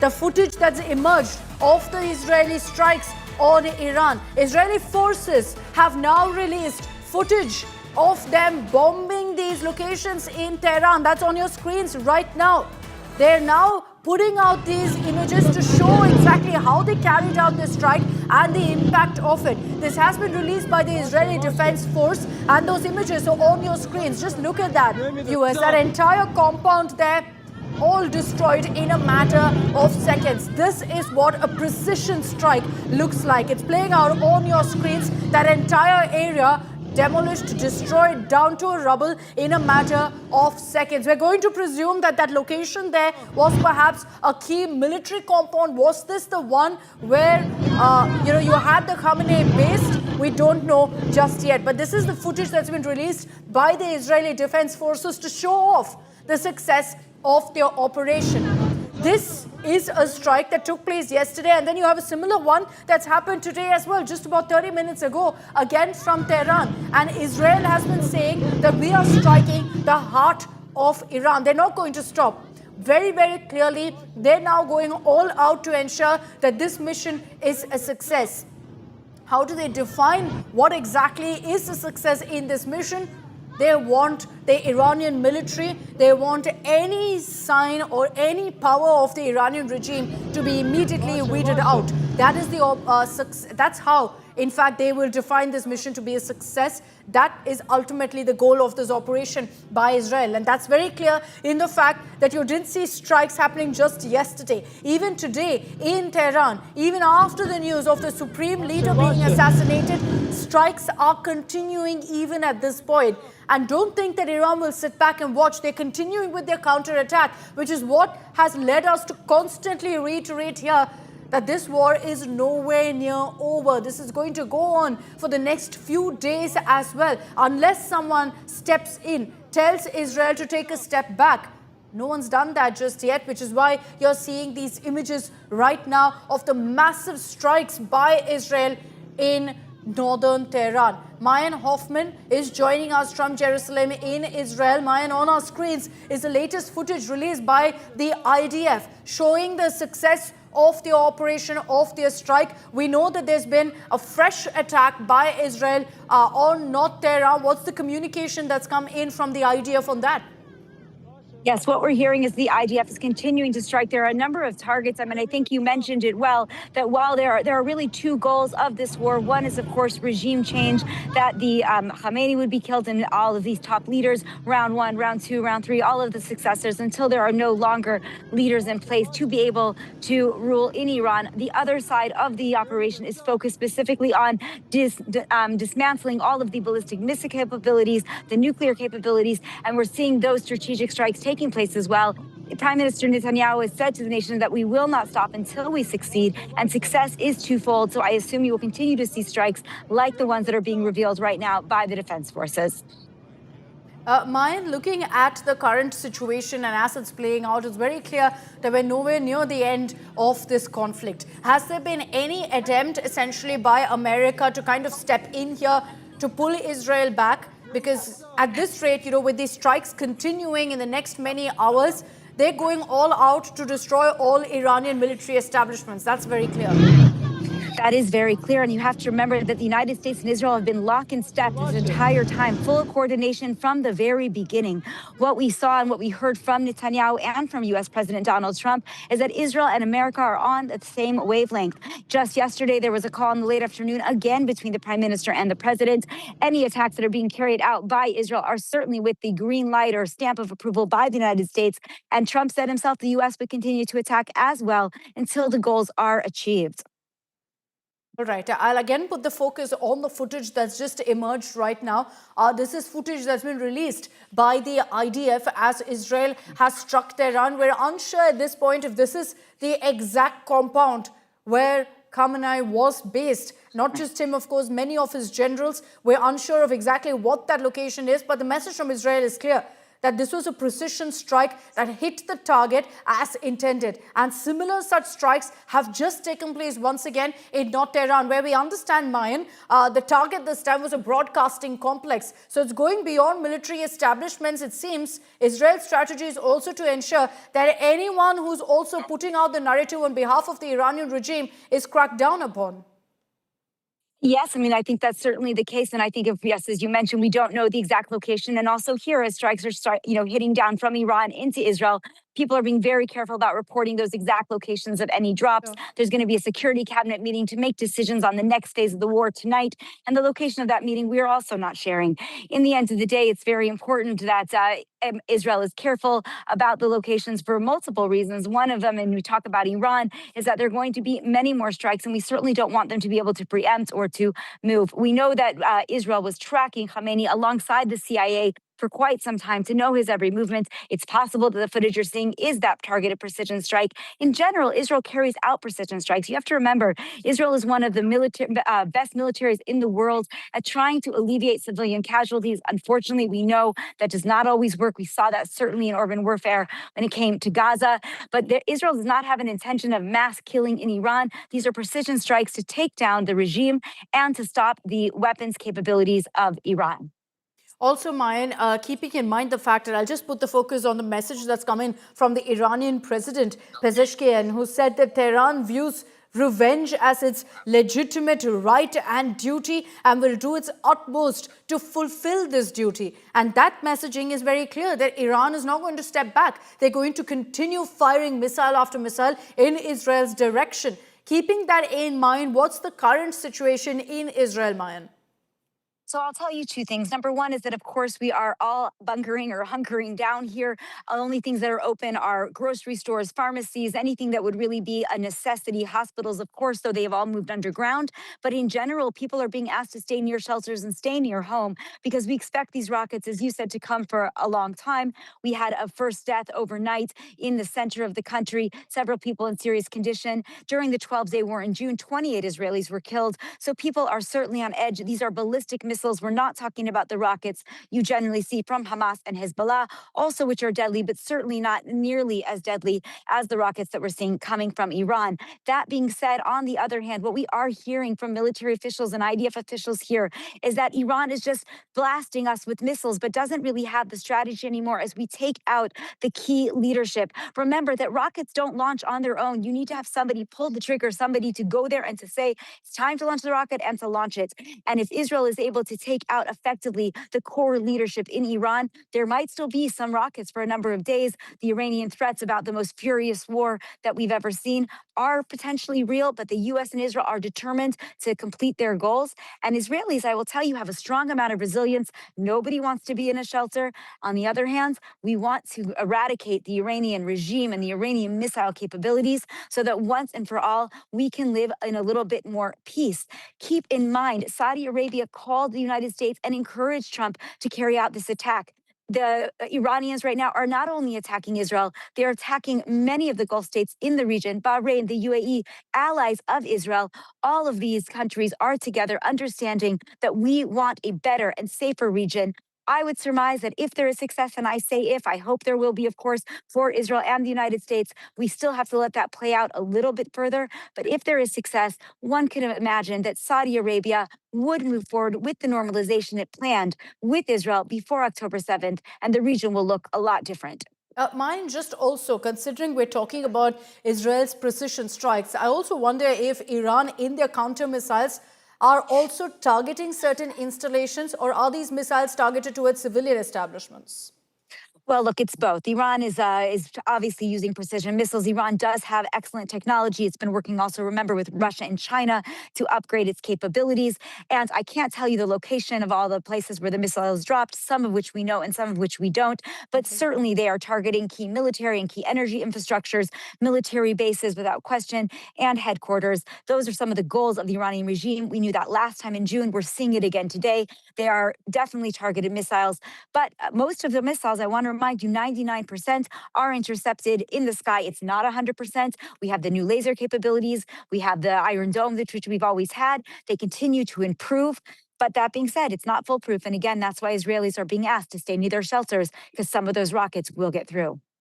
The footage that's emerged of the Israeli strikes on Iran. Israeli forces have now released footage of them bombing these locations in Tehran. That's on your screens right now. They're now putting out these images to show exactly how they carried out this strike and the impact of it. This has been released by the Israeli Defense Force, and those images are on your screens. Just look at that, viewers. That entire compound there, all destroyed in a matter of seconds. This is what a precision strike looks like. It's playing out on your screens. That entire area demolished, destroyed down to rubble in a matter of seconds. We're going to presume that that location there was perhaps a key military compound. Was this the one where you had the Khamenei based? We don't know just yet. But this is the footage that's been released by the Israeli Defense Forces to show off the success of their operation. This is a strike that took place yesterday, and then you have a similar one that's happened today as well, just about 30 minutes ago, again from Tehran. And Israel has been saying that we are striking the heart of Iran. They're not going to stop. Very, very clearly, they're now going all out to ensure that this mission is a success. How do they define what exactly is a success in this mission? They want the Iranian military, they want any sign or any power of the Iranian regime to be immediately weeded out. That is that's how, in fact, they will define this mission to be a success. That is ultimately the goal of this operation by Israel. And that's very clear in the fact that you didn't see strikes happening just yesterday. Even today in Tehran, even after the news of the supreme leader being assassinated, strikes are continuing even at this point. And don't think that Iran will sit back and watch. They're continuing with their counterattack, which is what has led us to constantly reiterate here that this war is nowhere near over. This is going to go on for the next few days as well, unless someone steps in, tells Israel to take a step back. No one's done that just yet, which is why you're seeing these images right now of the massive strikes by Israel in northern Tehran. Mayan Hoffman is joining us from Jerusalem in Israel. Mayan, on our screens is the latest footage released by the IDF showing the success of the operation, of their strike. We know that there's been a fresh attack by Israel on North Tehran. What's the communication that's come in from the IDF on that? Yes, what we're hearing is the IDF is continuing to strike. There are a number of targets. I mean, I think you mentioned it well, that while there are really two goals of this war. One is, of course, regime change, that the Khamenei would be killed and all of these top leaders, round one, round two, round three, all of the successors, until there are no longer leaders in place to be able to rule in Iran. The other side of the operation is focused specifically on dismantling all of the ballistic missile capabilities, the nuclear capabilities, and we're seeing those strategic strikes taking place as well. Prime Minister Netanyahu has said to the nation that we will not stop until we succeed, and success is twofold. So I assume you will continue to see strikes like the ones that are being revealed right now by the defense forces. Mayan, looking at the current situation and as it's playing out, it's very clear that we're nowhere near the end of this conflict. Has there been any attempt essentially by America to kind of step in here to pull Israel back? Because at this rate, with these strikes continuing in the next many hours, they're going all out to destroy all Iranian military establishments. That's very clear. That is very clear. And you have to remember that the United States and Israel have been lock in step this entire time, full coordination from the very beginning. What we saw and what we heard from Netanyahu and from U.S. President Donald Trump is that Israel and America are on the same wavelength. Just yesterday, there was a call in the late afternoon, again, between the Prime Minister and the President. Any attacks that are being carried out by Israel are certainly with the green light or stamp of approval by the United States. And Trump said himself the U.S. would continue to attack as well until the goals are achieved. All right, I'll again put the focus on the footage that's just emerged right now. This is footage that's been released by the IDF as Israel has struck Tehran. We're unsure at this point if this is the exact compound where Khamenei was based. Not just him, of course, many of his generals. We're unsure of exactly what that location is, but the message from Israel is clear, that this was a precision strike that hit the target as intended. And similar such strikes have just taken place once again in North Tehran, where we understand, Mayan, the target this time was a broadcasting complex. So it's going beyond military establishments. It seems Israel's strategy is also to ensure that anyone who's also putting out the narrative on behalf of the Iranian regime is cracked down upon. Yes, I mean, I think that's certainly the case. And I think if, yes, as you mentioned, we don't know the exact location. And also here, as strikes are hitting down from Iran into Israel, people are being very careful about reporting those exact locations of any drops. Yeah. There's going to be a security cabinet meeting to make decisions on the next phase of the war tonight. And the location of that meeting, we are also not sharing. In the end of the day, it's very important that Israel is careful about the locations for multiple reasons. One of them, and we talk about Iran, is that there are going to be many more strikes, and we certainly don't want them to be able to preempt or to move. We know that Israel was tracking Khamenei alongside the CIA for quite some time to know his every movement. It's possible that the footage you're seeing is that targeted precision strike. In general, Israel carries out precision strikes. You have to remember, Israel is one of the best militaries in the world at trying to alleviate civilian casualties. Unfortunately, we know that does not always work. We saw that certainly in urban warfare when it came to Gaza. But Israel does not have an intention of mass killing in Iran. These are precision strikes to take down the regime and to stop the weapons capabilities of Iran. Also, Mayan, keeping in mind the fact that I'll just put the focus on the message that's coming from the Iranian president, Pezeshkian, who said that Tehran views revenge as its legitimate right and duty and will do its utmost to fulfill this duty. And that messaging is very clear that Iran is not going to step back. They're going to continue firing missile after missile in Israel's direction. Keeping that in mind, what's the current situation in Israel, Mayan? So I'll tell you two things. Number one is that, of course, we are all bunkering or hunkering down here. Only things that are open are grocery stores, pharmacies, anything that would really be a necessity. Hospitals, of course, though they have all moved underground. But in general, people are being asked to stay near shelters and stay near home because we expect these rockets, as you said, to come for a long time. We had a first death overnight in the center of the country, several people in serious condition. During the 12-day war in June, 28 Israelis were killed. So people are certainly on edge. These are ballistic missiles. We're not talking about the rockets you generally see from Hamas and Hezbollah, also which are deadly, but certainly not nearly as deadly as the rockets that we're seeing coming from Iran. That being said, on the other hand, what we are hearing from military officials and IDF officials here is that Iran is just blasting us with missiles, but doesn't really have the strategy anymore as we take out the key leadership. Remember that rockets don't launch on their own. You need to have somebody pull the trigger, somebody to go there and to say, it's time to launch the rocket and to launch it. And if Israel is able to take out effectively the core leadership in Iran, there might still be some rockets for a number of days. The Iranian threats about the most furious war that we've ever seen are potentially real, but the U.S. and Israel are determined to complete their goals. And Israelis, I will tell you, have a strong amount of resilience. Nobody wants to be in a shelter. On the other hand, we want to eradicate the Iranian regime and the Iranian missile capabilities so that once and for all, we can live in a little bit more peace. Keep in mind, Saudi Arabia called the United States and encouraged Trump to carry out this attack. The Iranians right now are not only attacking Israel, they're attacking many of the Gulf states in the region, Bahrain, the UAE, allies of Israel. All of these countries are together understanding that we want a better and safer region. I would surmise that if there is success, and I say if, I hope there will be, of course, for Israel and the United States, we still have to let that play out a little bit further. But if there is success, one can imagine that Saudi Arabia would move forward with the normalization it planned with Israel before October 7th, and the region will look a lot different. Mine just also, considering we're talking about Israel's precision strikes, I also wonder if Iran, in their counter missiles, are also targeting certain installations, or are these missiles targeted towards civilian establishments? Well, look, it's both. Iran is obviously using precision missiles. Iran does have excellent technology. It's been working also, remember, with Russia and China to upgrade its capabilities. And I can't tell you the location of all the places where the missiles dropped, some of which we know and some of which we don't. But certainly they are targeting key military and key energy infrastructures, military bases without question, and headquarters. Those are some of the goals of the Iranian regime. We knew that last time in June. We're seeing it again today. They are definitely targeted missiles. But most of the missiles, I want to remind you, 99% are intercepted in the sky. It's not 100%. We have the new laser capabilities. We have the Iron Dome, which we've always had. They continue to improve. But that being said, it's not foolproof. And again, that's why Israelis are being asked to stay near their shelters because some of those rockets will get through.